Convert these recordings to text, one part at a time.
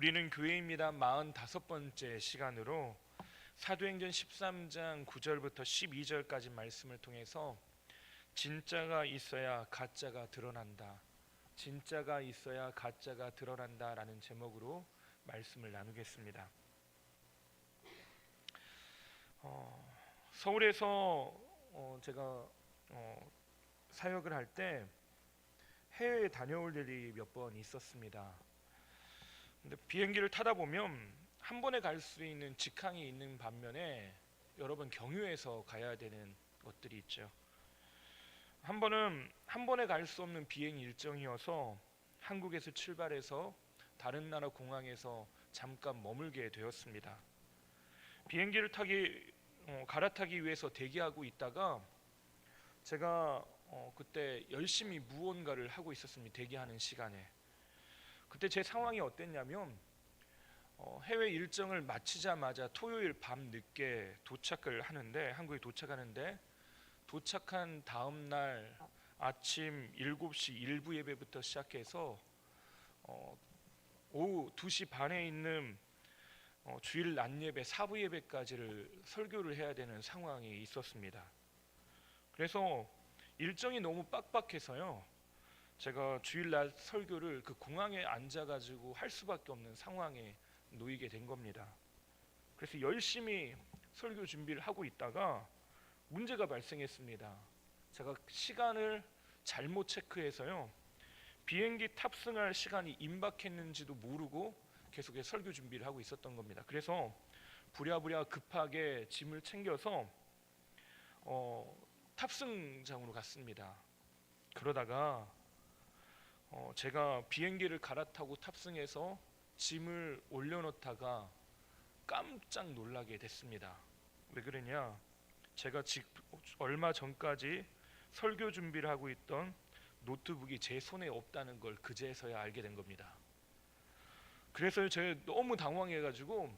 우리는 교회입니다 45번째 시간으로 사도행전 13장 9절부터 12절까지 말씀을 통해서 진짜가 있어야 가짜가 드러난다, 진짜가 있어야 가짜가 드러난다 라는 제목으로 말씀을 나누겠습니다. 서울에서 제가 사역을 할 때 해외에 다녀올 일이 몇 번 있었습니다. 근데 비행기를 타다 보면 한 번에 갈 수 있는 직항이 있는 반면에 여러 번 경유해서 가야 되는 것들이 있죠. 한 번은 한 번에 갈 수 없는 비행 일정이어서 한국에서 출발해서 다른 나라 공항에서 잠깐 머물게 되었습니다. 비행기를 갈아타기 위해서 대기하고 있다가 제가 그때 열심히 무언가를 하고 있었습니다. 대기하는 시간에. 그때 제 상황이 어땠냐면 해외 일정을 마치자마자 토요일 밤 늦게 도착을 하는데, 한국에 도착하는데, 도착한 다음 날 아침 7시 일부 예배부터 시작해서 오후 2시 반에 있는 주일 낮 예배 4부 예배까지를 설교를 해야 되는 상황이 있었습니다. 그래서 일정이 너무 빡빡해서요, 제가 주일날 설교를 그 공항에 앉아가지고 할 수밖에 없는 상황에 놓이게 된 겁니다. 그래서 열심히 설교 준비를 하고 있다가 문제가 발생했습니다. 제가 시간을 잘못 체크해서요, 비행기 탑승할 시간이 임박했는지도 모르고 계속해서 설교 준비를 하고 있었던 겁니다. 그래서 부랴부랴 급하게 짐을 챙겨서 탑승장으로 갔습니다. 그러다가 제가 비행기를 갈아타고 탑승해서 짐을 올려놓다가 깜짝 놀라게 됐습니다. 왜 그러냐? 제가 얼마 전까지 설교 준비를 하고 있던 노트북이 제 손에 없다는 걸 그제서야 알게 된 겁니다. 그래서 제가 너무 당황해가지고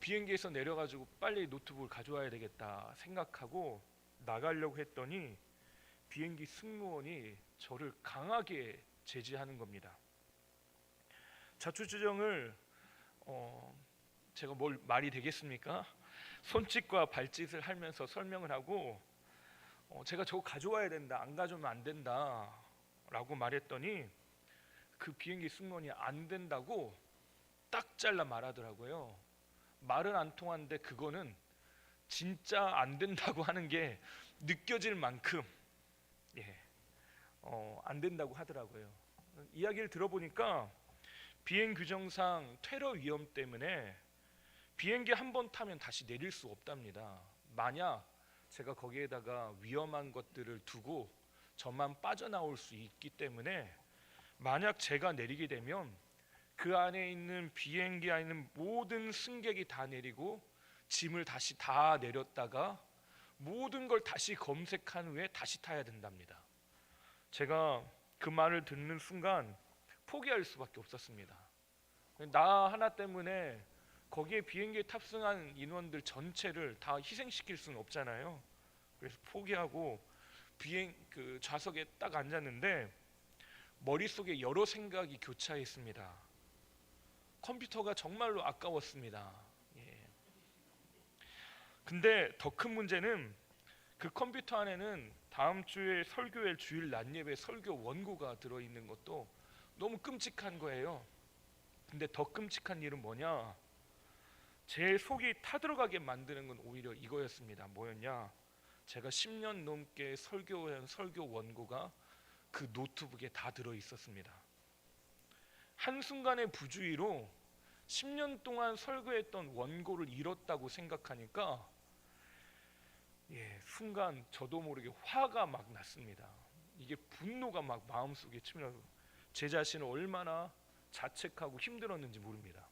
비행기에서 내려가지고 빨리 노트북을 가져와야 되겠다 생각하고 나가려고 했더니 비행기 승무원이 저를 강하게 제지하는 겁니다. 자초지종을 제가 뭘 말이 되겠습니까? 손짓과 발짓을 하면서 설명을 하고 제가 저거 가져와야 된다, 안 가져오면 안 된다 라고 말했더니 그 비행기 승무원이 안 된다고 딱 잘라 말하더라고요. 말은 안 통하는데 그거는 진짜 안 된다고 하는 게 느껴질 만큼 안 된다고 하더라고요. 이야기를 들어보니까 비행 규정상 테러 위험 때문에 비행기 한 번 타면 다시 내릴 수 없답니다. 만약 제가 거기에다가 위험한 것들을 두고 저만 빠져나올 수 있기 때문에 만약 제가 내리게 되면 그 안에 있는 비행기 안에 있는 모든 승객이 다 내리고 짐을 다시 다 내렸다가 모든 걸 다시 검색한 후에 다시 타야 된답니다. 제가 그 말을 듣는 순간 포기할 수밖에 없었습니다. 나 하나 때문에 거기에 비행기에 탑승한 인원들 전체를 다 희생시킬 수는 없잖아요. 그래서 포기하고 그 좌석에 딱 앉았는데 머릿속에 여러 생각이 교차했습니다. 컴퓨터가 정말로 아까웠습니다. 근데 더 큰 문제는 그 컴퓨터 안에는 다음 주에 설교회 주일 낮 예배 설교 원고가 들어있는 것도 너무 끔찍한 거예요. 근데 더 끔찍한 일은 뭐냐? 제 속이 타들어가게 만드는 건 오히려 이거였습니다. 뭐였냐? 제가 10년 넘게 설교한 설교 원고가 그 노트북에 다 들어있었습니다. 한순간의 부주의로 10년 동안 설교했던 원고를 잃었다고 생각하니까 순간 저도 모르게 화가 막 났습니다. 이게 분노가 막 마음속에 치밀어서 제 자신을 얼마나 자책하고 힘들었는지 모릅니다.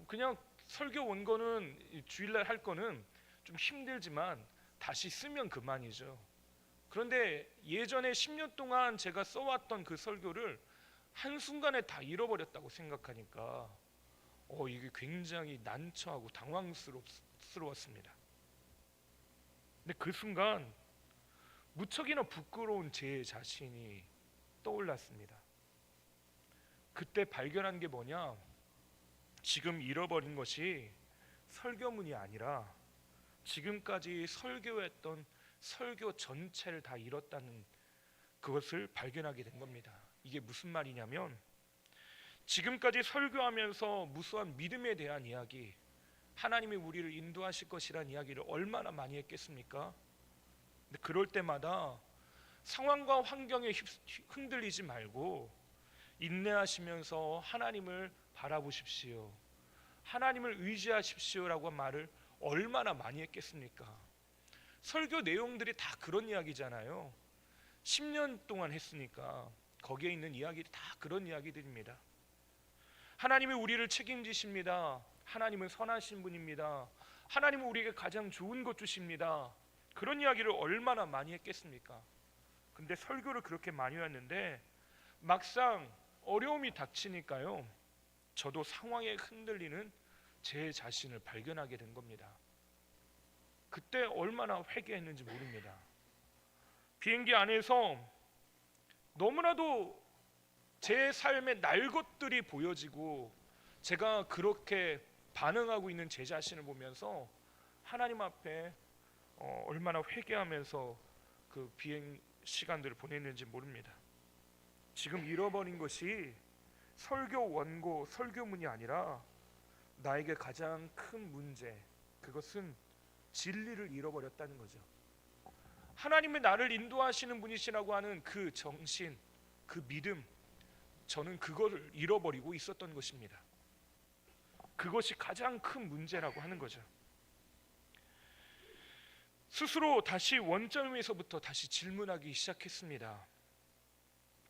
그냥 설교 원고는 주일날 할 거는 좀 힘들지만 다시 쓰면 그만이죠. 그런데 예전에 10년 동안 제가 써왔던 그 설교를 한순간에 다 잃어버렸다고 생각하니까 이게 굉장히 난처하고 당황스러웠습니다. 근데 그 순간 무척이나 부끄러운 제 자신이 떠올랐습니다. 그때 발견한 게 뭐냐? 지금 잃어버린 것이 설교문이 아니라 지금까지 설교했던 설교 전체를 다 잃었다는 그것을 발견하게 된 겁니다. 이게 무슨 말이냐면, 지금까지 설교하면서 무수한 믿음에 대한 이야기, 하나님이 우리를 인도하실 것이라는 이야기를 얼마나 많이 했겠습니까? 근데 그럴 때마다 상황과 환경에 흔들리지 말고 인내하시면서 하나님을 바라보십시오, 하나님을 의지하십시오라고 말을 얼마나 많이 했겠습니까? 설교 내용들이 다 그런 이야기잖아요. 10년 동안 했으니까 거기에 있는 이야기들이 다 그런 이야기들입니다. 하나님이 우리를 책임지십니다. 하나님은 선하신 분입니다. 하나님은 우리에게 가장 좋은 것 주십니다. 그런 이야기를 얼마나 많이 했겠습니까? 근데 설교를 그렇게 많이 했는데 막상 어려움이 닥치니까요, 저도 상황에 흔들리는 제 자신을 발견하게 된 겁니다. 그때 얼마나 회개했는지 모릅니다. 비행기 안에서 너무나도 제 삶의 날 것들이 보여지고 제가 그렇게 반응하고 있는 제 자신을 보면서 하나님 앞에 얼마나 회개하면서 그 비행 시간들을 보냈는지 모릅니다. 지금 잃어버린 것이 설교 원고, 설교문이 아니라 나에게 가장 큰 문제, 그것은 진리를 잃어버렸다는 거죠. 하나님의 나를 인도하시는 분이시라고 하는 그 정신, 그 믿음, 저는 그거를 잃어버리고 있었던 것입니다. 그것이 가장 큰 문제라고 하는 거죠. 스스로 다시 원점에서부터 다시 질문하기 시작했습니다.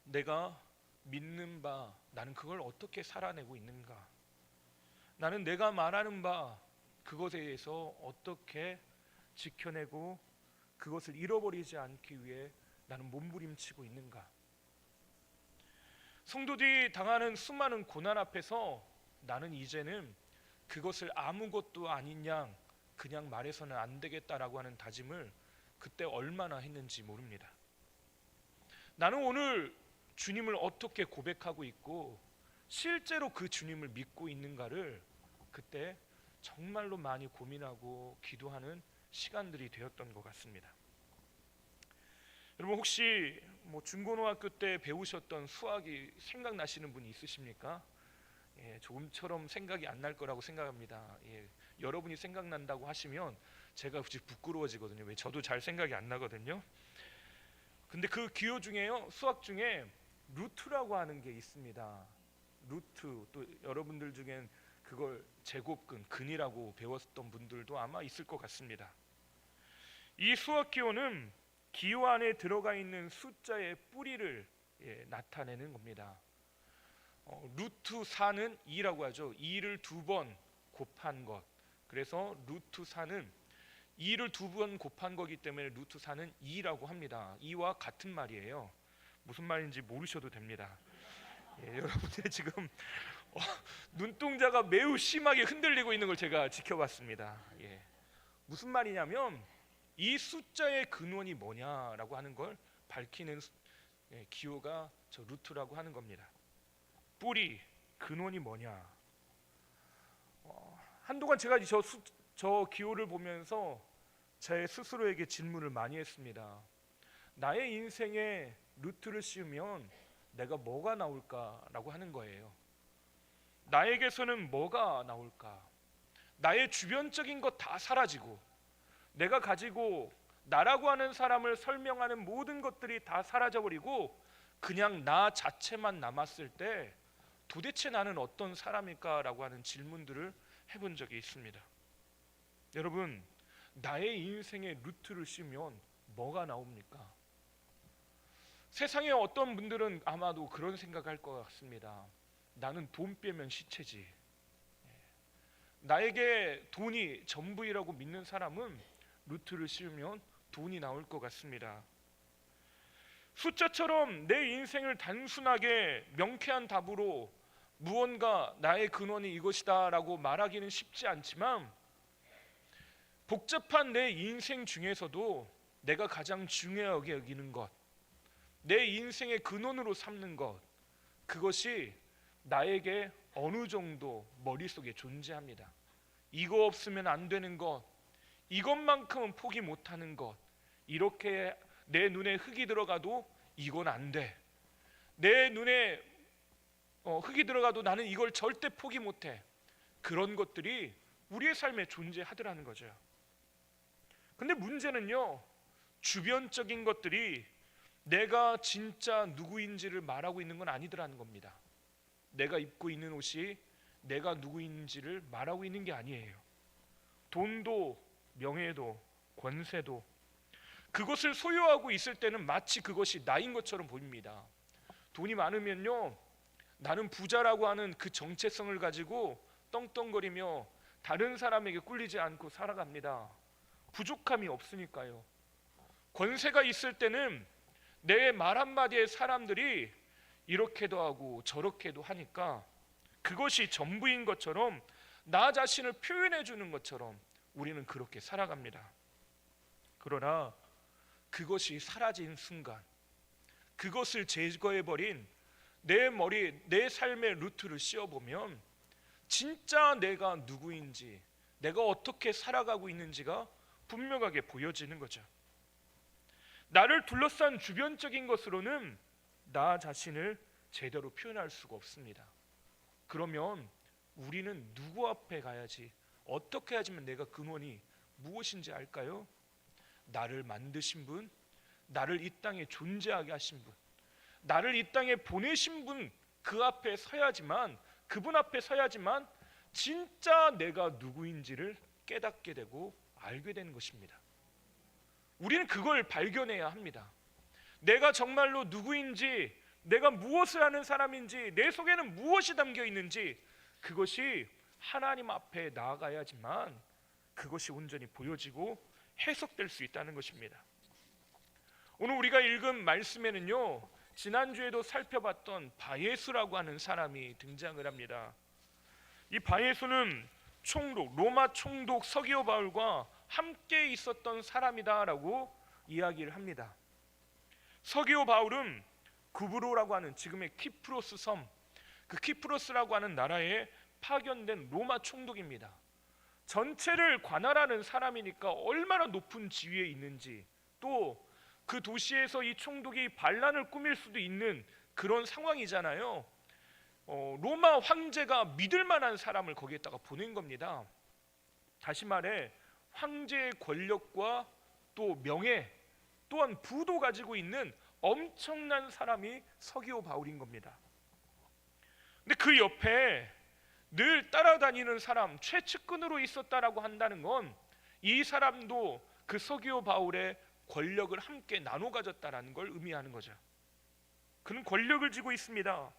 내가 믿는 바, 나는 그걸 어떻게 살아내고 있는가? 나는 내가 말하는 바, 그것에 대해서 어떻게 지켜내고 그것을 잃어버리지 않기 위해 나는 몸부림치고 있는가? 성도들이 당하는 수많은 고난 앞에서 나는 이제는 그것을 아무것도 아닌 양 그냥 말해서는 안 되겠다라고 하는 다짐을 그때 얼마나 했는지 모릅니다. 나는 오늘 주님을 어떻게 고백하고 있고 실제로 그 주님을 믿고 있는가를 그때 정말로 많이 고민하고 기도하는 시간들이 되었던 것 같습니다. 여러분 혹시 중고등학교 때 배우셨던 수학이 생각나시는 분이 있으십니까? 조금처럼 생각이 안 날 거라고 생각합니다. 여러분이 생각난다고 하시면 제가 굳이 부끄러워지거든요. 왜? 저도 잘 생각이 안 나거든요. 근데 그 기호 중에요, 수학 중에 루트라고 하는 게 있습니다. 루트, 또 여러분들 중엔 그걸 제곱근, 근이라고 배웠던 분들도 아마 있을 것 같습니다. 이 수학 기호는 기호 안에 들어가 있는 숫자의 뿌리를 나타내는 겁니다. 루트 4는 2라고 하죠. 2를 2번 곱한 것. 그래서 루트 4는 2를 2번 곱한 거기 때문에 루트 4는 2라고 합니다. 2와 같은 말이에요. 무슨 말인지 모르셔도 됩니다. 여러분들 지금 눈동자가 매우 심하게 흔들리고 있는 걸 제가 지켜봤습니다. 무슨 말이냐면 이 숫자의 근원이 뭐냐라고 하는 걸 밝히는 기호가 저 루트라고 하는 겁니다. 뿌리, 근원이 뭐냐? 한동안 제가 저 기호를 보면서 제 스스로에게 질문을 많이 했습니다. 나의 인생에 루트를 씌우면 내가 뭐가 나올까라고 하는 거예요. 나에게서는 뭐가 나올까? 나의 주변적인 것 다 사라지고 내가 가지고 나라고 하는 사람을 설명하는 모든 것들이 다 사라져버리고 그냥 나 자체만 남았을 때 도대체 나는 어떤 사람일까라고 하는 질문들을 해본 적이 있습니다. 여러분, 나의 인생에 루트를 씌우면 뭐가 나옵니까? 세상에 어떤 분들은 아마도 그런 생각할 것 같습니다. 나는 돈 빼면 시체지. 나에게 돈이 전부이라고 믿는 사람은 루트를 씌우면 돈이 나올 것 같습니다. 숫자처럼 내 인생을 단순하게 명쾌한 답으로 무언가 나의 근원이 이것이다 라고 말하기는 쉽지 않지만 복잡한 내 인생 중에서도 내가 가장 중요하게 여기는 것, 내 인생의 근원으로 삼는 것, 그것이 나에게 어느 정도 머릿속에 존재합니다. 이거 없으면 안 되는 것, 이것만큼은 포기 못하는 것, 이렇게 내 눈에 흙이 들어가도 이건 안 돼. 내 눈에 흙이 들어가도 나는 이걸 절대 포기 못해. 그런 것들이 우리의 삶에 존재하더라는 거죠. 근데 문제는요, 주변적인 것들이 내가 진짜 누구인지를 말하고 있는 건 아니더라는 겁니다. 내가 입고 있는 옷이 내가 누구인지를 말하고 있는 게 아니에요. 돈도 명예도 권세도 그것을 소유하고 있을 때는 마치 그것이 나인 것처럼 보입니다. 돈이 많으면요, 나는 부자라고 하는 그 정체성을 가지고 떵떵거리며 다른 사람에게 꿀리지 않고 살아갑니다. 부족함이 없으니까요. 권세가 있을 때는 내 말 한마디에 사람들이 이렇게도 하고 저렇게도 하니까 그것이 전부인 것처럼, 나 자신을 표현해 주는 것처럼 우리는 그렇게 살아갑니다. 그러나 그것이 사라진 순간, 그것을 제거해버린 내 머리, 내 삶의 루트를 씌워보면 진짜 내가 누구인지, 내가 어떻게 살아가고 있는지가 분명하게 보여지는 거죠. 나를 둘러싼 주변적인 것으로는 나 자신을 제대로 표현할 수가 없습니다. 그러면 우리는 누구 앞에 가야지, 어떻게 하지만 내가 근원이 무엇인지 알까요? 나를 만드신 분, 나를 이 땅에 존재하게 하신 분, 나를 이 땅에 보내신 분, 그 앞에 서야지만, 그분 앞에 서야지만 진짜 내가 누구인지를 깨닫게 되고 알게 되는 것입니다. 우리는 그걸 발견해야 합니다. 내가 정말로 누구인지, 내가 무엇을 하는 사람인지, 내 속에는 무엇이 담겨 있는지, 그것이 하나님 앞에 나아가야지만 그것이 온전히 보여지고 해석될 수 있다는 것입니다. 오늘 우리가 읽은 말씀에는요, 지난주에도 살펴봤던 바예수라고 하는 사람이 등장을 합니다. 이 바예수는 총독, 로마 총독 서기오 바울과 함께 있었던 사람이다라고 이야기를 합니다. 서기오 바울은 구브로라고 하는 지금의 키프로스 섬, 그 키프로스라고 하는 나라에 파견된 로마 총독입니다. 전체를 관할하는 사람이니까 얼마나 높은 지위에 있는지, 또 그 도시에서 이 총독이 반란을 꾸밀 수도 있는 그런 상황이잖아요. 로마 황제가 믿을 만한 사람을 거기에다가 보낸 겁니다. 다시 말해 황제의 권력과 또 명예 또한 부도 가지고 있는 엄청난 사람이 서기오 바울인 겁니다. 근데 그 옆에 늘 따라다니는 사람, 최측근으로 있었다라고 한다는 건 이 사람도 그 서기오 바울의 권력을 함께 나눠 가졌다라는 걸 의미하는 거죠. 그는 권력을 쥐고 있습니다.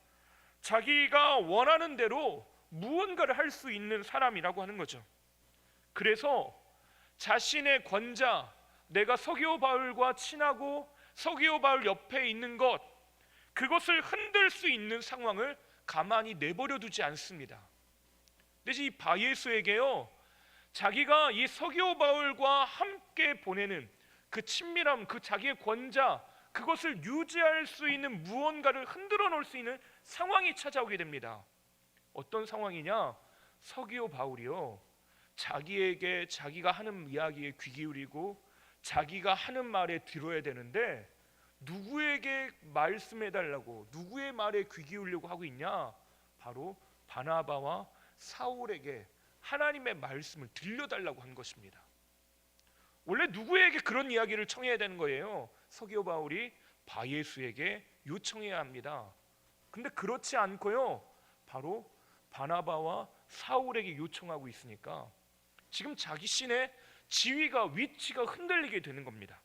자기가 원하는 대로 무언가를 할 수 있는 사람이라고 하는 거죠. 그래서 자신의 권자, 내가 서기오 바울과 친하고 서기오 바울 옆에 있는 것, 그것을 흔들 수 있는 상황을 가만히 내버려 두지 않습니다. 근데 이 바예수에게요, 자기가 이 서기오 바울과 함께 보내는 그 친밀함, 그 자기의 권자, 그것을 유지할 수 있는 무언가를 흔들어 놓을 수 있는 상황이 찾아오게 됩니다. 어떤 상황이냐? 서기오 바울이요, 자기에게 자기가 하는 이야기에 귀 기울이고 자기가 하는 말에 들어야 되는데 누구에게 말씀해달라고, 누구의 말에 귀 기울이려고 하고 있냐? 바로 바나바와 사울에게 하나님의 말씀을 들려달라고 한 것입니다. 원래 누구에게 그런 이야기를 청해야 되는 거예요? 서기오 바울이 바예수에게 요청해야 합니다. 근데 그렇지 않고요, 바로 바나바와 사울에게 요청하고 있으니까 지금 자기 신의 지위가, 위치가 흔들리게 되는 겁니다.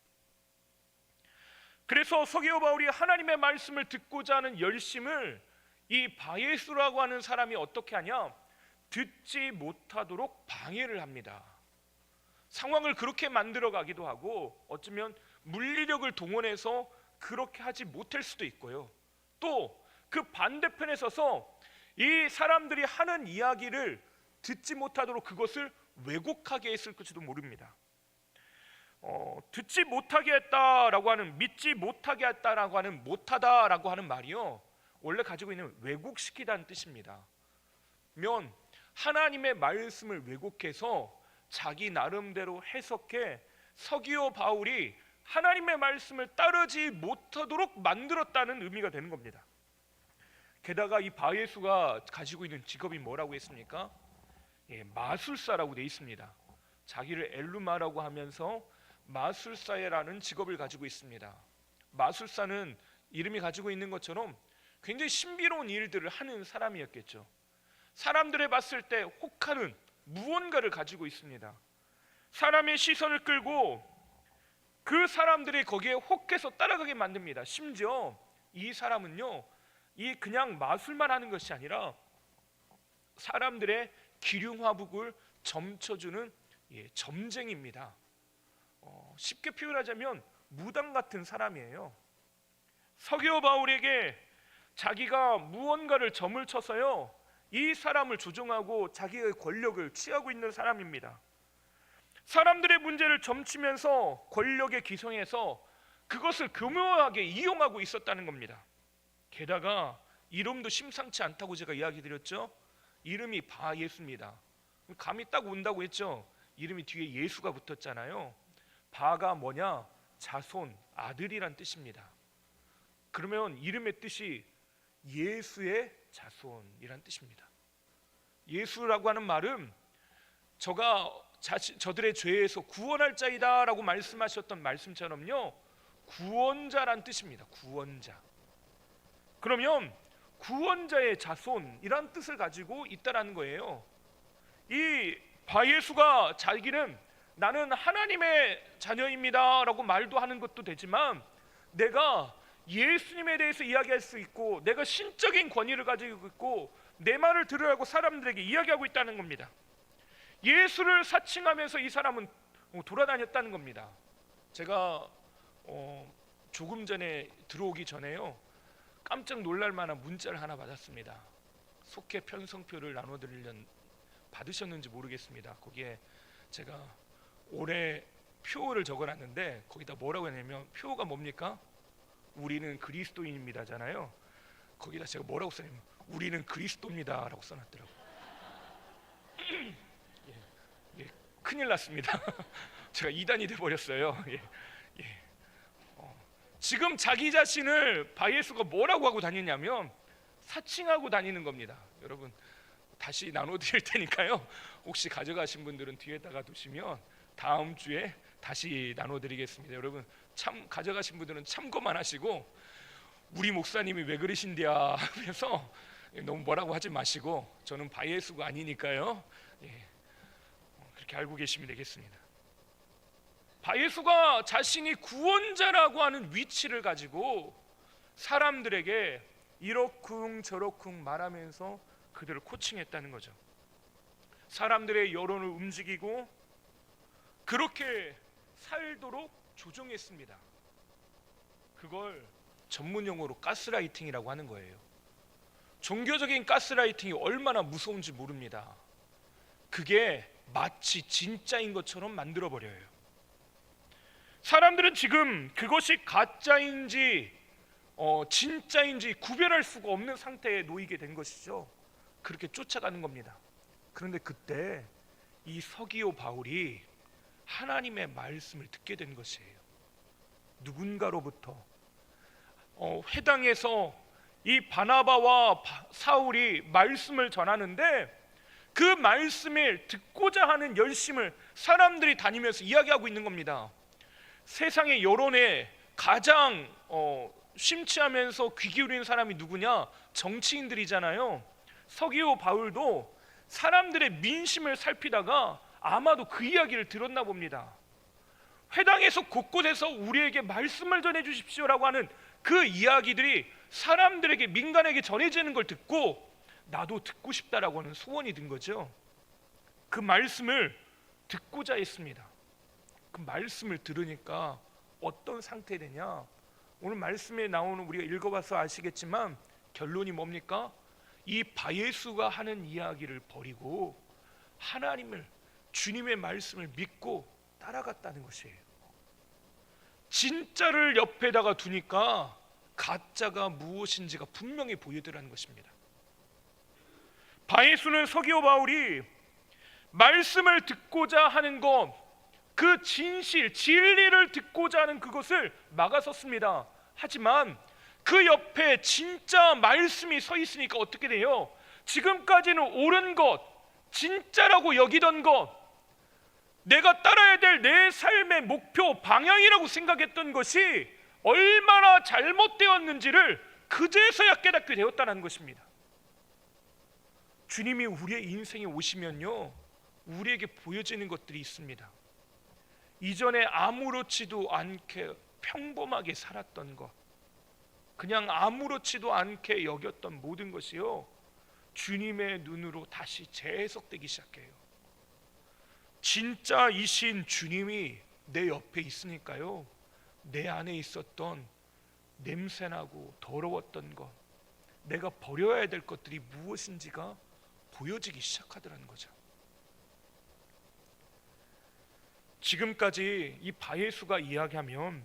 그래서 서기오 바울이 하나님의 말씀을 듣고자 하는 열심을 이 바예수라고 하는 사람이 어떻게 하냐? 듣지 못하도록 방해를 합니다. 상황을 그렇게 만들어 가기도 하고, 어쩌면 물리력을 동원해서 그렇게 하지 못할 수도 있고요. 또 그 반대편에 서서 이 사람들이 하는 이야기를 듣지 못하도록 그것을 왜곡하게 했을지도 모릅니다. 듣지 못하게 했다라고 하는, 믿지 못하게 했다라고 하는, 못하다라고 하는 말이요, 원래 가지고 있는 왜곡시키다는 뜻입니다. 면 하나님의 말씀을 왜곡해서 자기 나름대로 해석해 서기오 바울이 하나님의 말씀을 따르지 못하도록 만들었다는 의미가 되는 겁니다. 게다가 이 바예수가 가지고 있는 직업이 뭐라고 했습니까? 마술사라고 되어 있습니다. 자기를 엘루마라고 하면서 마술사라는 직업을 가지고 있습니다. 마술사는 이름이 가지고 있는 것처럼 굉장히 신비로운 일들을 하는 사람이었겠죠. 사람들에 봤을 때 혹하는 무언가를 가지고 있습니다. 사람의 시선을 끌고 그 사람들이 거기에 혹해서 따라가게 만듭니다. 심지어 이 사람은요, 이 그냥 마술만 하는 것이 아니라 사람들의 기륭화복을 점쳐주는 점쟁입니다. 쉽게 표현하자면 무당 같은 사람이에요. 서기오 바울에게 자기가 무언가를 점을 쳐서요, 이 사람을 조종하고 자기의 권력을 취하고 있는 사람입니다. 사람들의 문제를 점치면서 권력에 기성해서 그것을 교묘하게 이용하고 있었다는 겁니다. 게다가 이름도 심상치 않다고 제가 이야기 드렸죠. 이름이 바예수입니다. 감이 딱 온다고 했죠. 이름이 뒤에 예수가 붙었잖아요. 바가 뭐냐? 자손, 아들이란 뜻입니다. 그러면 이름의 뜻이 예수의 자손이란 뜻입니다. 예수라고 하는 말은 저들의 죄에서 구원할 자이다 라고 말씀하셨던 말씀처럼요, 구원자란 뜻입니다. 구원자. 그러면 구원자의 자손이란 뜻을 가지고 있다라는 거예요. 이 바예수가 자기는 나는 하나님의 자녀입니다 라고 말도 하는 것도 되지만, 내가 예수님에 대해서 이야기할 수 있고 내가 신적인 권위를 가지고 있고 내 말을 들으라고 사람들에게 이야기하고 있다는 겁니다. 예수를 사칭하면서 이 사람은 돌아다녔다는 겁니다. 제가 조금 전에 들어오기 전에요, 깜짝 놀랄 만한 문자를 하나 받았습니다. 속회 편성표를 나눠드리려는, 받으셨는지 모르겠습니다. 거기에 제가 올해 표를 적어놨는데 거기다 뭐라고 했냐면, 표가 뭡니까? 우리는 그리스도인입니다잖아요. 거기다 제가 뭐라고 써냐면 우리는 그리스도입니다 라고 써놨더라고요. 큰일 났습니다. 제가 이단이 돼버렸어요. 지금 자기 자신을 바예수가 뭐라고 하고 다니냐면 사칭하고 다니는 겁니다. 여러분 다시 나눠드릴 테니까요, 혹시 가져가신 분들은 뒤에다가 두시면 다음 주에 다시 나눠드리겠습니다. 여러분 참 가져가신 분들은 참고만 하시고, 우리 목사님이 왜 그러신데야 하면서 너무 뭐라고 하지 마시고, 저는 바예수가 아니니까요, 그렇게 알고 계시면 되겠습니다. 바예수가 자신이 구원자라고 하는 위치를 가지고 사람들에게 이러쿵 저러쿵 말하면서 그들을 코칭했다는 거죠. 사람들의 여론을 움직이고 그렇게 살도록 조종했습니다. 그걸 전문 용어로 가스라이팅이라고 하는 거예요. 종교적인 가스라이팅이 얼마나 무서운지 모릅니다. 그게 마치 진짜인 것처럼 만들어 버려요. 사람들은 지금 그것이 가짜인지 진짜인지 구별할 수가 없는 상태에 놓이게 된 것이죠. 그렇게 쫓아가는 겁니다. 그런데 그때 이 서기오 바울이 하나님의 말씀을 듣게 된 것이에요. 누군가로부터 회당에서 이 바나바와 사울이 말씀을 전하는데 그 말씀을 듣고자 하는 열심을 사람들이 다니면서 이야기하고 있는 겁니다. 세상의 여론에 가장 심취하면서 귀 기울이는 사람이 누구냐? 정치인들이잖아요. 서기오 바울도 사람들의 민심을 살피다가 아마도 그 이야기를 들었나 봅니다. 회당에서 곳곳에서 우리에게 말씀을 전해 주십시오라고 하는 그 이야기들이 사람들에게, 민간에게 전해지는 걸 듣고 나도 듣고 싶다라고 하는 소원이 든 거죠. 그 말씀을 듣고자 했습니다. 그 말씀을 들으니까 어떤 상태 되냐? 오늘 말씀에 나오는, 우리가 읽어봐서 아시겠지만 결론이 뭡니까? 이 바예수가 하는 이야기를 버리고 하나님을, 주님의 말씀을 믿고 따라갔다는 것이에요. 진짜를 옆에다가 두니까 가짜가 무엇인지가 분명히 보이더라는 것입니다. 바예수는 서기오 바울이 말씀을 듣고자 하는 것, 그 진실, 진리를 듣고자 하는 그것을 막아섰습니다. 하지만 그 옆에 진짜 말씀이 서 있으니까 어떻게 돼요? 지금까지는 옳은 것, 진짜라고 여기던 것, 내가 따라야 될 내 삶의 목표, 방향이라고 생각했던 것이 얼마나 잘못되었는지를 그제서야 깨닫게 되었다는 것입니다. 주님이 우리의 인생에 오시면요, 우리에게 보여지는 것들이 있습니다. 이전에 아무렇지도 않게 평범하게 살았던 것, 그냥 아무렇지도 않게 여겼던 모든 것이요, 주님의 눈으로 다시 재해석되기 시작해요. 진짜이신 주님이 내 옆에 있으니까요, 내 안에 있었던 냄새나고 더러웠던 것, 내가 버려야 될 것들이 무엇인지가 보여지기 시작하더라는 거죠. 지금까지 이 바예수가 이야기하면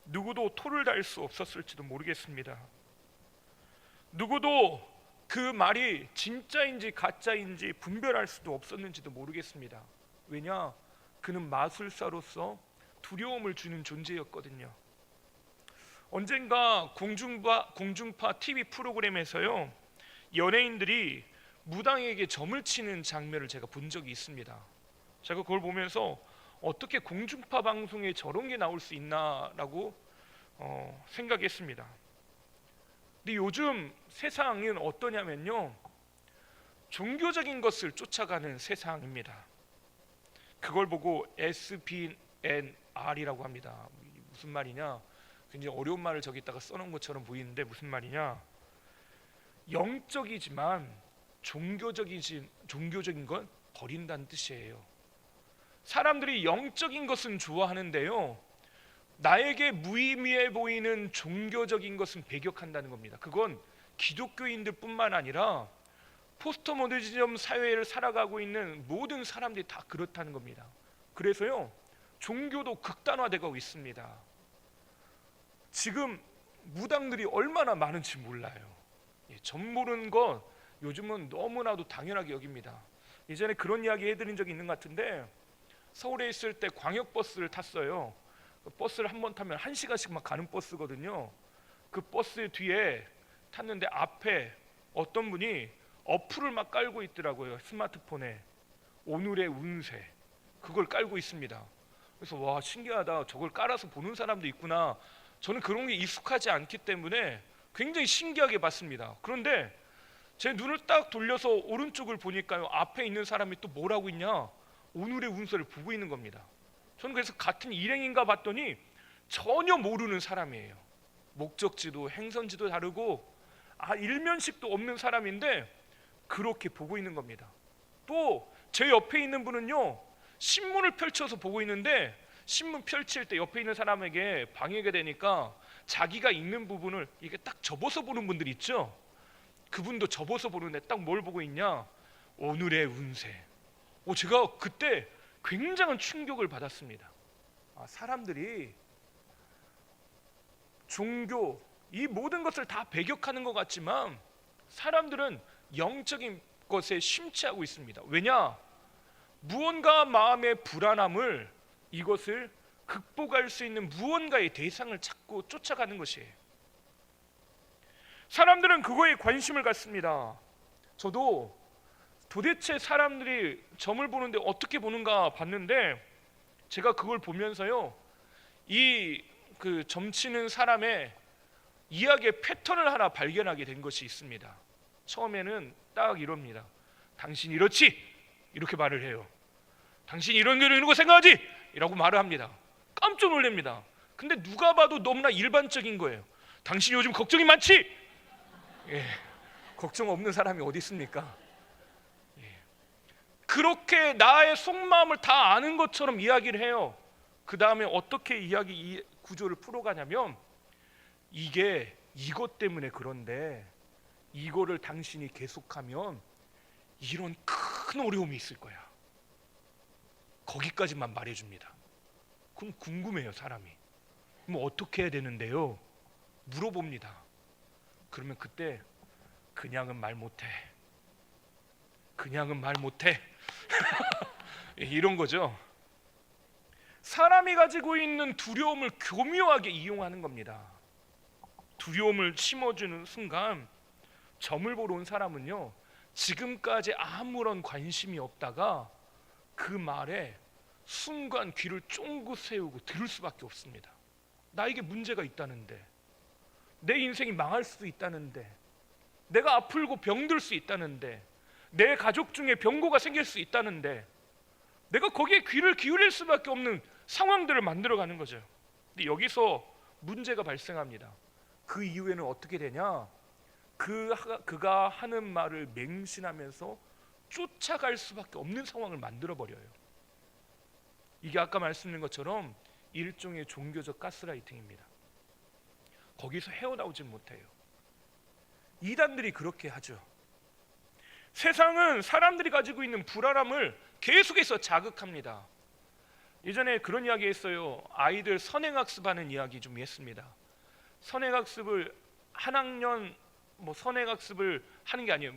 누구도 토를 달 수 없었을지도 모르겠습니다. 누구도 그 말이 진짜인지 가짜인지 분별할 수도 없었는지도 모르겠습니다. 왜냐? 그는 마술사로서 두려움을 주는 존재였거든요. 언젠가 공중파 TV 프로그램에서요, 연예인들이 무당에게 점을 치는 장면을 제가 본 적이 있습니다. 제가 그걸 보면서 어떻게 공중파 방송에 저런 게 나올 수 있나라고 생각했습니다. 근데 요즘 세상은 어떠냐면요, 종교적인 것을 쫓아가는 세상입니다. 그걸 보고 SBNR이라고 합니다. 무슨 말이냐? 굉장히 어려운 말을 저기다가 써놓은 것처럼 보이는데 무슨 말이냐? 영적이지만 종교적인 건 버린다는 뜻이에요. 사람들이 영적인 것은 좋아하는데요, 나에게 무의미해 보이는 종교적인 것은 배격한다는 겁니다. 그건 기독교인들 뿐만 아니라 포스트 모더니즘 사회를 살아가고 있는 모든 사람들이 다 그렇다는 겁니다. 그래서요, 종교도 극단화되고 있습니다. 지금 무당들이 얼마나 많은지 몰라요. 점 모르는 것 요즘은 너무나도 당연하게 여깁니다. 예전에 그런 이야기 해드린 적이 있는 것 같은데, 서울에 있을 때 광역버스를 탔어요. 버스를 한 번 타면 1시간씩 막 가는 버스거든요. 그 버스 뒤에 탔는데 앞에 어떤 분이 어플을 막 깔고 있더라고요. 스마트폰에 오늘의 운세, 그걸 깔고 있습니다. 그래서 와, 신기하다, 저걸 깔아서 보는 사람도 있구나. 저는 그런 게 익숙하지 않기 때문에 굉장히 신기하게 봤습니다. 그런데 제 눈을 딱 돌려서 오른쪽을 보니까요, 앞에 있는 사람이 또 뭘 하고 있냐, 오늘의 운세를 보고 있는 겁니다. 저는 그래서 같은 일행인가 봤더니 전혀 모르는 사람이에요. 목적지도 행선지도 다르고 일면식도 없는 사람인데 그렇게 보고 있는 겁니다. 또 제 옆에 있는 분은요, 신문을 펼쳐서 보고 있는데 신문 펼칠 때 옆에 있는 사람에게 방해가 되니까 자기가 읽는 부분을 이게 딱 접어서 보는 분들 있죠. 그분도 접어서 보는데 딱 뭘 보고 있냐, 오늘의 운세. 제가 그때 굉장한 충격을 받았습니다. 사람들이 종교, 이 모든 것을 다 배격하는 것 같지만 사람들은 영적인 것에 심취하고 있습니다. 왜냐? 무언가 마음의 불안함을, 이것을 극복할 수 있는 무언가의 대상을 찾고 쫓아가는 것이에요. 사람들은 그거에 관심을 갖습니다. 저도 도대체 사람들이 점을 보는데 어떻게 보는가 봤는데, 제가 그걸 보면서요, 이 그 점치는 사람의 이야기의 패턴을 하나 발견하게 된 것이 있습니다. 처음에는 딱 이럽니다. 당신 이렇지? 이렇게 말을 해요. 당신이 이런 거 생각하지? 이라고 말을 합니다. 깜짝 놀랍니다. 근데 누가 봐도 너무나 일반적인 거예요. 당신 요즘 걱정이 많지? 걱정 없는 사람이 어디 있습니까? 그렇게 나의 속마음을 다 아는 것처럼 이야기를 해요. 그 다음에 어떻게 이야기 구조를 풀어가냐면, 이게 이것 때문에 그런데 이거를 당신이 계속하면 이런 큰 어려움이 있을 거야. 거기까지만 말해줍니다. 그럼 궁금해요, 사람이. 그럼 어떻게 해야 되는데요? 물어봅니다. 그러면 그때 그냥은 말 못해. 그냥은 말 못해. 이런 거죠. 사람이 가지고 있는 두려움을 교묘하게 이용하는 겁니다. 두려움을 심어주는 순간 점을 보러 온 사람은요, 지금까지 아무런 관심이 없다가 그 말에 순간 귀를 쫑긋 세우고 들을 수밖에 없습니다. 나에게 문제가 있다는데, 내 인생이 망할 수도 있다는데, 내가 아플고 병들 수 있다는데, 내 가족 중에 병고가 생길 수 있다는데, 내가 거기에 귀를 기울일 수밖에 없는 상황들을 만들어가는 거죠. 근데 여기서 문제가 발생합니다. 그 이후에는 어떻게 되냐? 그가 하는 말을 맹신하면서 쫓아갈 수밖에 없는 상황을 만들어버려요. 이게 아까 말씀드린 것처럼 일종의 종교적 가스라이팅입니다. 거기서 헤어나오질 못해요. 이단들이 그렇게 하죠. 세상은 사람들이 가지고 있는 불안함을 계속해서 자극합니다. 예전에 그런 이야기 했어요. 아이들 선행학습하는 이야기 좀 했습니다. 선행학습을 한 학년 선행학습을 하는 게 아니에요.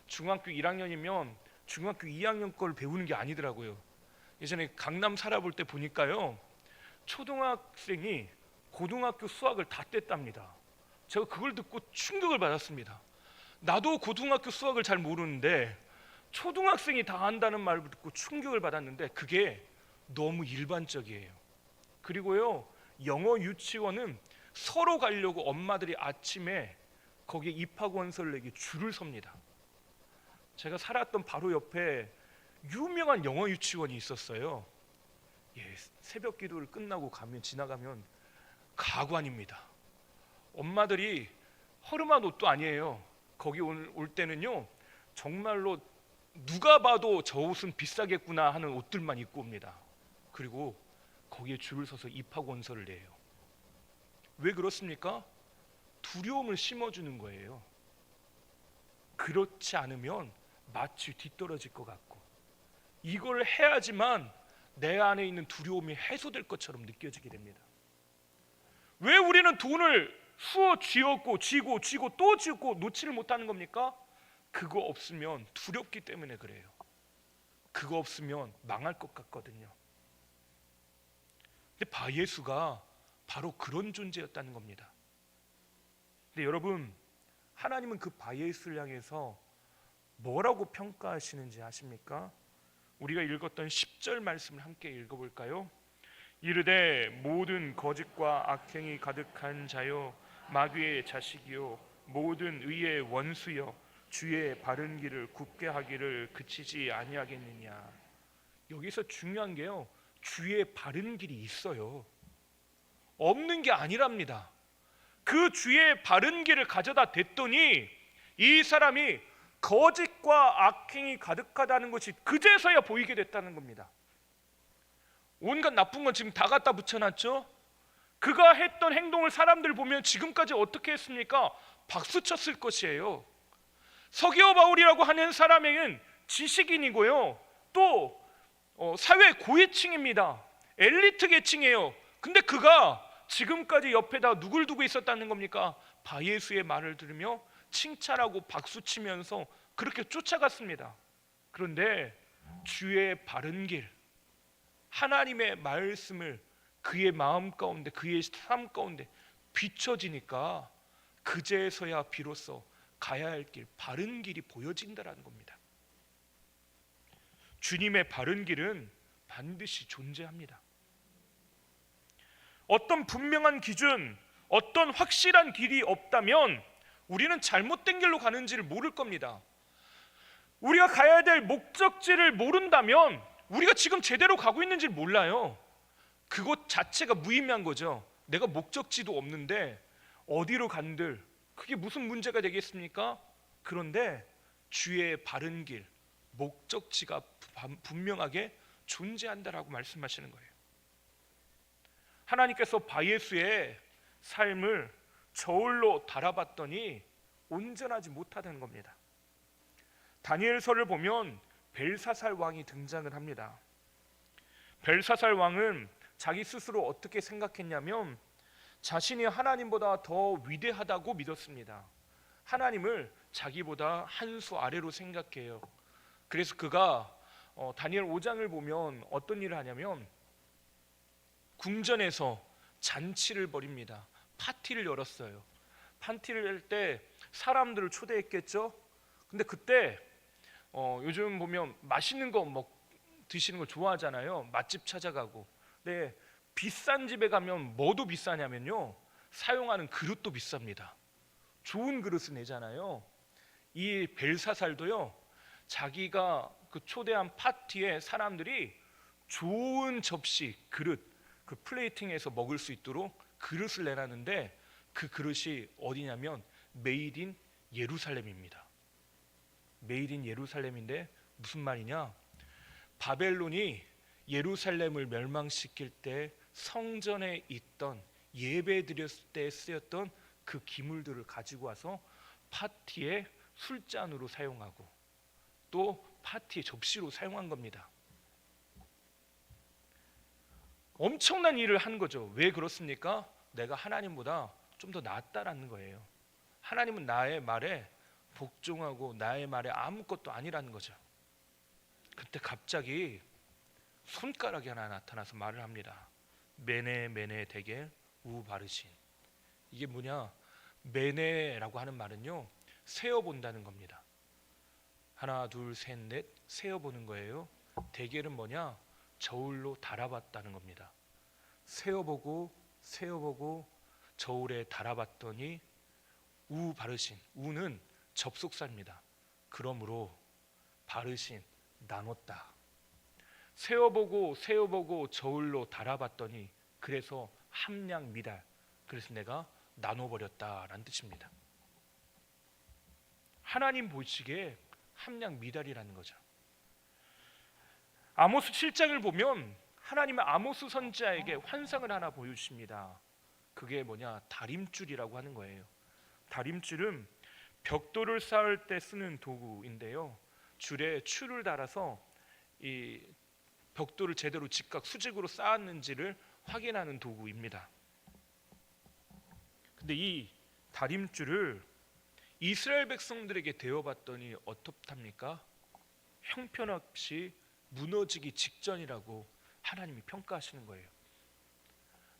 중학교 1학년이면 중학교 2학년 걸 배우는 게 아니더라고요. 예전에 강남 살아볼 때 보니까요, 초등학생이 고등학교 수학을 다 뗐답니다. 제가 그걸 듣고 충격을 받았습니다. 나도 고등학교 수학을 잘 모르는데 초등학생이 다 한다는 말을 듣고 충격을 받았는데 그게 너무 일반적이에요. 그리고요, 영어 유치원은 서로 가려고 엄마들이 아침에 거기에 입학원서를 내기 줄을 섭니다. 제가 살았던 바로 옆에 유명한 영어 유치원이 있었어요. 새벽 기도를 끝나고 지나가면 가관입니다. 엄마들이 허름한 옷도 아니에요. 거기 올 때는요, 정말로 누가 봐도 저 옷은 비싸겠구나 하는 옷들만 입고 옵니다. 그리고 거기에 줄을 서서 입학원서를 내요. 왜 그렇습니까? 두려움을 심어주는 거예요. 그렇지 않으면 마치 뒤떨어질 것 같고, 이걸 해야지만 내 안에 있는 두려움이 해소될 것처럼 느껴지게 됩니다. 왜 우리는 돈을 수어 쥐고 또 쥐고 놓지를 못하는 겁니까? 그거 없으면 두렵기 때문에 그래요. 그거 없으면 망할 것 같거든요. 근데 바예수가 바로 그런 존재였다는 겁니다. 근데 여러분, 하나님은 그 바예수를 향해서 뭐라고 평가하시는지 아십니까? 우리가 읽었던 10절 말씀을 함께 읽어볼까요? 이르되 모든 거짓과 악행이 가득한 자요 마귀의 자식이요 모든 의의 원수여 주의 바른 길을 굽게 하기를 그치지 아니하겠느냐. 여기서 중요한 게요, 주의 바른 길이 있어요. 없는 게 아니랍니다. 그 주의 바른 길을 가져다 댔더니 이 사람이 거짓과 악행이 가득하다는 것이 그제서야 보이게 됐다는 겁니다. 온갖 나쁜 건 지금 다 갖다 붙여놨죠. 그가 했던 행동을 사람들 보면 지금까지 어떻게 했습니까? 박수 쳤을 것이에요. 서기오 바울이라고 하는 사람에게는 지식인이고요, 또 사회 고위층입니다. 엘리트 계층이에요. 근데 그가 지금까지 옆에다 누굴 두고 있었다는 겁니까? 바예수의 말을 들으며 칭찬하고 박수치면서 그렇게 쫓아갔습니다. 그런데 주의 바른 길, 하나님의 말씀을 그의 마음 가운데, 그의 삶 가운데 비춰지니까 그제서야 비로소 가야 할 길, 바른 길이 보여진다라는 겁니다. 주님의 바른 길은 반드시 존재합니다. 어떤 분명한 기준, 어떤 확실한 길이 없다면 우리는 잘못된 길로 가는지를 모를 겁니다. 우리가 가야 될 목적지를 모른다면 우리가 지금 제대로 가고 있는지를 몰라요. 그것 자체가 무의미한 거죠. 내가 목적지도 없는데 어디로 간들 그게 무슨 문제가 되겠습니까? 그런데 주의 바른 길, 목적지가 분명하게 존재한다라고 말씀하시는 거예요. 하나님께서 바예수의 삶을 저울로 달아봤더니 온전하지 못하다는 겁니다. 다니엘서를 보면 벨사살 왕이 등장을 합니다. 벨사살 왕은 자기 스스로 어떻게 생각했냐면 자신이 하나님보다 더 위대하다고 믿었습니다. 하나님을 자기보다 한 수 아래로 생각해요. 그래서 그가 다니엘 5장을 보면 어떤 일을 하냐면 궁전에서 잔치를 벌입니다. 파티를 열었어요. 파티를 열 때 사람들을 초대했겠죠. 근데 그때 요즘 보면 맛있는 거 드시는 거 좋아하잖아요. 맛집 찾아가고. 근데 비싼 집에 가면 뭐도 비싸냐면요, 사용하는 그릇도 비쌉니다. 좋은 그릇을 내잖아요. 이 벨사살도요, 자기가 그 초대한 파티에 사람들이 좋은 접시, 그릇, 그 플레이팅해서 먹을 수 있도록 그릇을 내놨는데 그 그릇이 어디냐면 메이드 인 예루살렘입니다. 메이드 인 예루살렘인데 무슨 말이냐? 바벨론이 예루살렘을 멸망시킬 때 성전에 있던 예배 드렸을 때 쓰였던 그 기물들을 가지고 와서 파티의 술잔으로 사용하고 또 파티의 접시로 사용한 겁니다. 엄청난 일을 한 거죠. 왜 그렇습니까? 내가 하나님보다 좀 더 낫다라는 거예요. 하나님은 나의 말에 복종하고 나의 말에 아무것도 아니라는 거죠. 그때 갑자기 손가락이 하나 나타나서 말을 합니다. 메네 메네 데겔 우바르신. 이게 뭐냐? 메네라고 하는 말은요, 세어본다는 겁니다. 하나 둘 셋 넷 세어보는 거예요. 데겔은 뭐냐? 저울로 달아봤다는 겁니다. 세어보고 저울에 달아봤더니 우바르신. 우는 접속사입니다. 그러므로 바르신, 나눴다. 세어보고 저울로 달아봤더니 그래서 함량 미달, 그래서 내가 나눠버렸다라는 뜻입니다. 하나님 보시기에 함량 미달이라는 거죠. 아모스 7장을 보면 하나님은 아모스 선지자에게 환상을 하나 보여주십니다. 그게 뭐냐? 다림줄이라고 하는 거예요. 다림줄은 벽돌을 쌓을 때 쓰는 도구인데요, 줄에 추를 달아서 이 벽돌을 제대로 직각 수직으로 쌓았는지를 확인하는 도구입니다. 근데 이 다림줄을 이스라엘 백성들에게 대어봤더니 어떻답니까? 형편없이 무너지기 직전이라고 하나님이 평가하시는 거예요.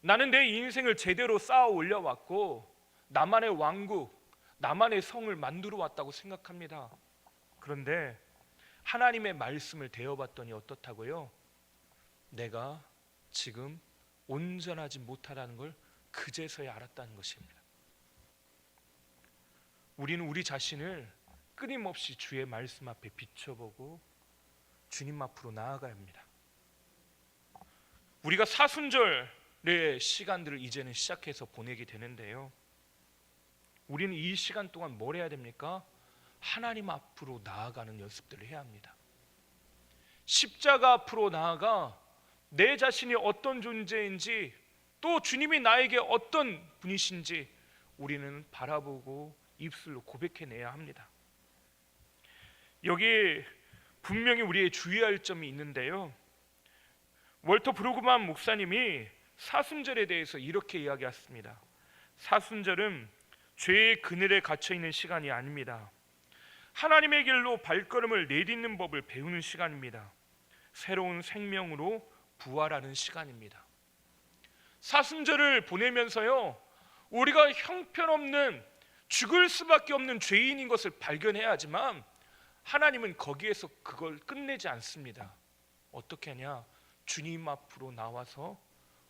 나는 내 인생을 제대로 쌓아 올려왔고 나만의 왕국, 나만의 성을 만들어 왔다고 생각합니다. 그런데 하나님의 말씀을 대어봤더니 어떻다고요? 내가 지금 온전하지 못하다는 걸 그제서야 알았다는 것입니다. 우리는 우리 자신을 끊임없이 주의 말씀 앞에 비춰보고 주님 앞으로 나아가야 합니다. 우리가 사순절의 시간들을 이제는 시작해서 보내게 되는데요, 우리는 이 시간 동안 뭘 해야 됩니까? 하나님 앞으로 나아가는 연습들을 해야 합니다. 십자가 앞으로 나아가 내 자신이 어떤 존재인지, 또 주님이 나에게 어떤 분이신지 우리는 바라보고 입술로 고백해내야 합니다. 여기 분명히 우리의 주의할 점이 있는데요, 월터 브루그만 목사님이 사순절에 대해서 이렇게 이야기했습니다. 사순절은 죄의 그늘에 갇혀있는 시간이 아닙니다. 하나님의 길로 발걸음을 내딛는 법을 배우는 시간입니다. 새로운 생명으로 부활하는 시간입니다. 사순절을 보내면서요, 우리가 형편없는, 죽을 수밖에 없는 죄인인 것을 발견해야 하지만 하나님은 거기에서 그걸 끝내지 않습니다. 어떻게 하냐? 주님 앞으로 나와서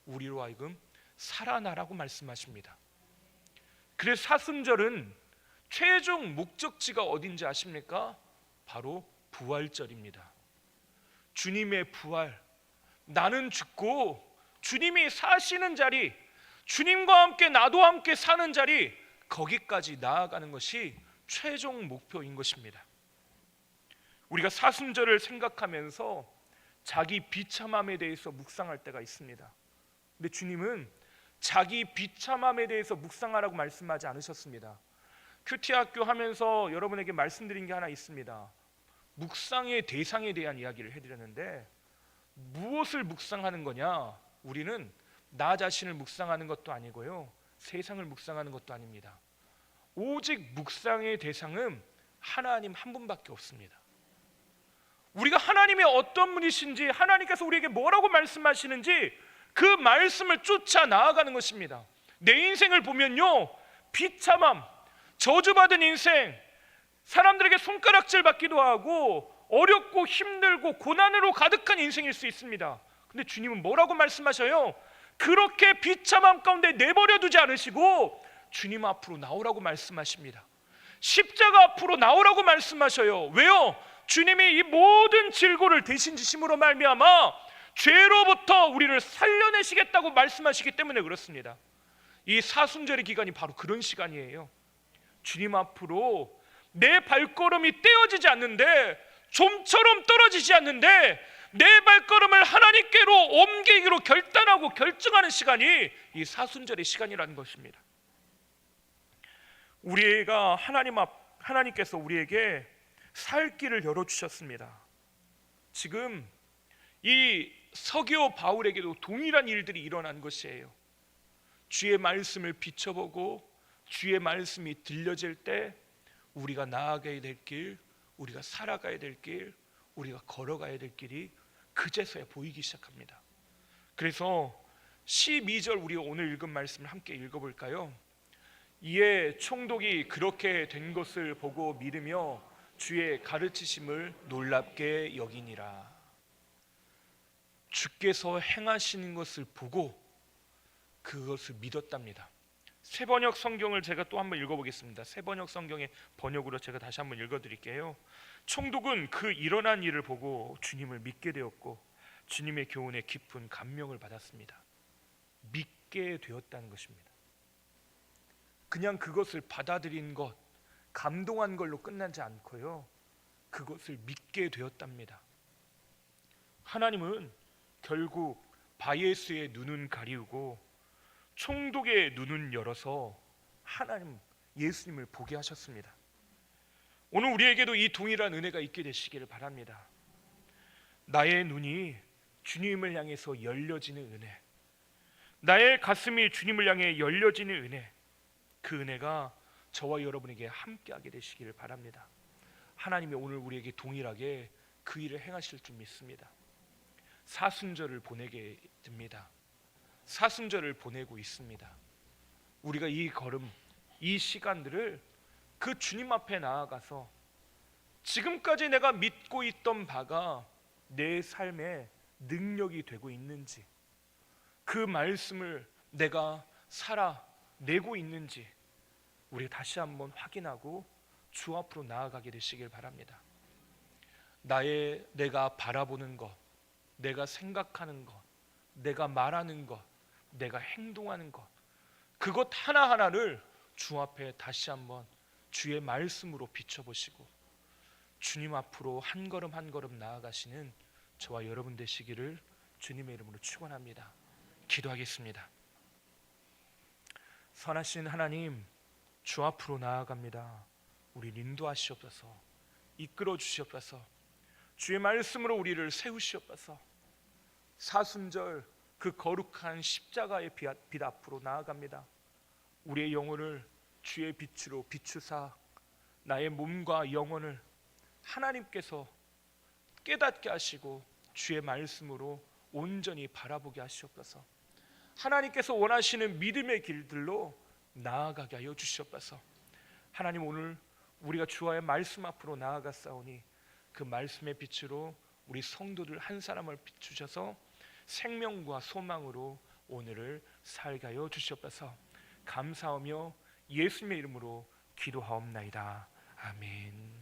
우리로 하여금 살아나라고 말씀하십니다. 그래서 사순절은 최종 목적지가 어딘지 아십니까? 바로 부활절입니다. 주님의 부활, 나는 죽고 주님이 사시는 자리, 주님과 함께 나도 함께 사는 자리, 거기까지 나아가는 것이 최종 목표인 것입니다. 우리가 사순절을 생각하면서 자기 비참함에 대해서 묵상할 때가 있습니다. 근데 주님은 자기 비참함에 대해서 묵상하라고 말씀하지 않으셨습니다. 큐티 학교 하면서 여러분에게 말씀드린 게 하나 있습니다. 묵상의 대상에 대한 이야기를 해드렸는데, 무엇을 묵상하는 거냐? 우리는 나 자신을 묵상하는 것도 아니고요, 세상을 묵상하는 것도 아닙니다. 오직 묵상의 대상은 하나님 한 분밖에 없습니다. 우리가 하나님이 어떤 분이신지, 하나님께서 우리에게 뭐라고 말씀하시는지 그 말씀을 쫓아 나아가는 것입니다. 내 인생을 보면요, 비참함, 저주받은 인생, 사람들에게 손가락질 받기도 하고 어렵고 힘들고 고난으로 가득한 인생일 수 있습니다. 근데 주님은 뭐라고 말씀하셔요? 그렇게 비참함 가운데 내버려 두지 않으시고 주님 앞으로 나오라고 말씀하십니다. 십자가 앞으로 나오라고 말씀하셔요. 왜요? 주님이 이 모든 질고를 대신 지심으로 말미암아 죄로부터 우리를 살려내시겠다고 말씀하시기 때문에 그렇습니다. 이 사순절의 기간이 바로 그런 시간이에요. 주님 앞으로 내 발걸음이 떼어지지 않는데, 좀처럼 떨어지지 않는데 내 발걸음을 하나님께로 옮기기로 결단하고 결정하는 시간이 이 사순절의 시간이라는 것입니다. 우리가 하나님께서 우리에게 살 길을 열어주셨습니다. 지금 이 서기오 바울에게도 동일한 일들이 일어난 것이에요. 주의 말씀을 비춰보고 주의 말씀이 들려질 때 우리가 나아가야 될 길, 우리가 살아가야 될 길, 우리가 걸어가야 될 길이 그제서야 보이기 시작합니다. 그래서 12절 우리가 오늘 읽은 말씀을 함께 읽어볼까요? 이에 총독이 그렇게 된 것을 보고 믿으며 주의 가르치심을 놀랍게 여기니라. 주께서 행하시는 것을 보고 그것을 믿었답니다. 새번역 성경을 제가 또 한번 읽어보겠습니다. 새번역 성경의 번역으로 제가 다시 한번 읽어드릴게요. 총독은 그 일어난 일을 보고 주님을 믿게 되었고 주님의 교훈에 깊은 감명을 받았습니다. 믿게 되었다는 것입니다. 그냥 그것을 받아들인 것, 감동한 걸로 끝나지 않고요, 그것을 믿게 되었답니다. 하나님은 결국 바예스의 눈은 가리우고 총독의 눈은 열어서 하나님 예수님을 보게 하셨습니다. 오늘 우리에게도 이 동일한 은혜가 있게 되시기를 바랍니다. 나의 눈이 주님을 향해서 열려지는 은혜, 나의 가슴이 주님을 향해 열려지는 은혜, 그 은혜가 저와 여러분에게 함께하게 되시기를 바랍니다. 하나님이 오늘 우리에게 동일하게 그 일을 행하실 줄 믿습니다. 사순절을 보내게 됩니다. 사순절을 보내고 있습니다. 우리가 이 걸음, 이 시간들을 그 주님 앞에 나아가서 지금까지 내가 믿고 있던 바가 내 삶의 능력이 되고 있는지, 그 말씀을 내가 살아내고 있는지 우리가 다시 한번 확인하고 주 앞으로 나아가게 되시길 바랍니다. 내가 바라보는 것, 내가 생각하는 것, 내가 말하는 것, 내가 행동하는 것, 그것 하나하나를 주 앞에 다시 한번 주의 말씀으로 비춰보시고 주님 앞으로 한 걸음 한 걸음 나아가시는 저와 여러분 되시기를 주님의 이름으로 축원합니다. 기도하겠습니다. 선하신 하나님, 주 앞으로 나아갑니다. 우리 인도하시옵소서, 이끌어 주시옵소서, 주의 말씀으로 우리를 세우시옵소서. 사순절 그 거룩한 십자가의 빛 앞으로 나아갑니다. 우리의 영혼을 주의 빛으로 비추사 나의 몸과 영혼을 하나님께서 깨닫게 하시고 주의 말씀으로 온전히 바라보게 하시옵소서. 하나님께서 원하시는 믿음의 길들로 나아가게 하여 주시옵소서. 하나님, 오늘 우리가 주와의 말씀 앞으로 나아갔사오니 그 말씀의 빛으로 우리 성도들 한 사람을 비추셔서 생명과 소망으로 오늘을 살게 하여 주시옵소서. 감사하며 예수님의 이름으로 기도하옵나이다. 아멘.